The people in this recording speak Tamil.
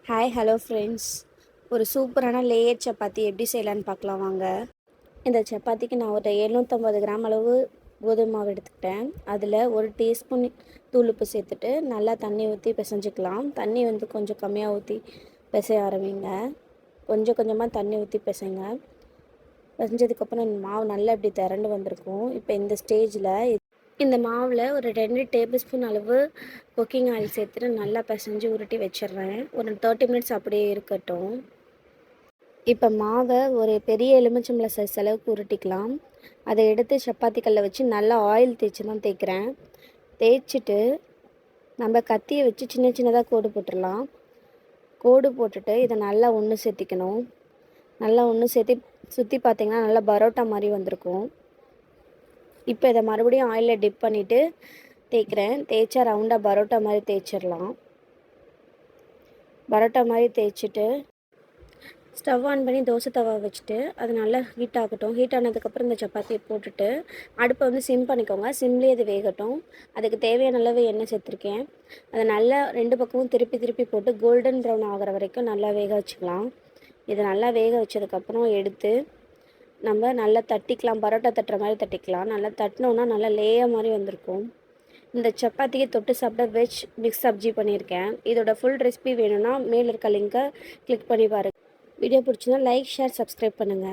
Hi hello friends. ஒரு சூப்பரான லேயர் சப்பாத்தி எப்படி செய்யலான்னு பார்க்கலாம் வாங்க. இந்த சப்பாத்திக்கு நான் ஒரு 750 கிராம் அளவு கோதுமை மாவு எடுத்துக்கிட்டேன். அதில் ஒரு டீஸ்பூன் தூளுப்பு சேர்த்துட்டு நல்லா தண்ணி ஊற்றி பிசைஞ்சிக்கலாம். தண்ணி வந்து கொஞ்சம் கம்மியாக ஊற்றி பிசைய ஆரம்பிங்க. கொஞ்சம் கொஞ்சமாக தண்ணி ஊற்றி பிசைங்க. பிசைஞ்சதுக்கப்புறம் இந்த மாவு நல்லா இப்படி திரண்டு வந்திருக்கும். இப்போ இந்த ஸ்டேஜில் இந்த மாவில் ஒரு 2 டேபிள் ஸ்பூன் அளவு குக்கிங் ஆயில் சேர்த்துட்டு நல்லா பிசைஞ்சு உருட்டி வச்சிடுறேன். ஒரு 30 மினிட்ஸ் அப்படியே இருக்கட்டும். இப்போ மாவை ஒரு பெரிய எலுமிச்சம்பழம் சைஸ் அளவுக்கு உருட்டிக்கலாம். அதை எடுத்து சப்பாத்தி கல்லை வச்சு நல்லா ஆயில் தேய்ச்சி தான் தேய்க்கிறேன். தேய்ச்சிட்டு நம்ம கத்தியை வச்சு சின்ன சின்னதாக கோடு போட்டுடலாம். கோடு போட்டுட்டு இதை நல்லா ஒன்று சேர்த்திக்கணும். நல்லா ஒன்று சேர்த்தி சுற்றி பார்த்திங்கன்னா நல்லா பரோட்டா மாதிரி வந்திருக்கும். இப்போ இதை மறுபடியும் ஆயிலில் டிப் பண்ணிவிட்டு தேய்க்கிறேன். தேய்ச்சா ரவுண்டாக பரோட்டா மாதிரி தேய்ச்சிடலாம். பரோட்டா மாதிரி தேய்ச்சிட்டு ஸ்டவ் ஆன் பண்ணி தோசை தவா வச்சுட்டு அது நல்லா ஹீட் ஆகட்டும். ஹீட் ஆனதுக்கப்புறம் இந்த சப்பாத்தியை போட்டுட்டு அடுப்பை வந்து சிம் பண்ணிக்கோங்க. சிம்லேயே அது வேகட்டும். அதுக்கு தேவையான அளவு எண்ணெய் சேர்த்துருக்கேன். அதை நல்லா 2 பக்கமும் திருப்பி திருப்பி போட்டு கோல்டன் ப்ரௌன் ஆகிற வரைக்கும் நல்லா வேக வச்சுக்கலாம். இதை நல்லா வேக வச்சதுக்கப்புறம் எடுத்து நம்ம நல்லா தட்டிக்கலாம். பரோட்டா தட்டுற மாதிரி தட்டிக்கலாம். நல்லா தட்டினோன்னா நல்லா லேயர் மாதிரி வந்திருக்கும். இந்த சப்பாத்திக்கு தொட்டு சாப்பிட வெஜ் மிக்ஸ் சப்ஜி பண்ணியிருக்கேன். இதோட ஃபுல் ரெசிபி வேணும்னா மேலே இருக்க லிங்கை கிளிக் பண்ணி பாருங்கள். வீடியோ பிடிச்சிருந்தா லைக், ஷேர், சப்ஸ்கிரைப் பண்ணுங்கள்.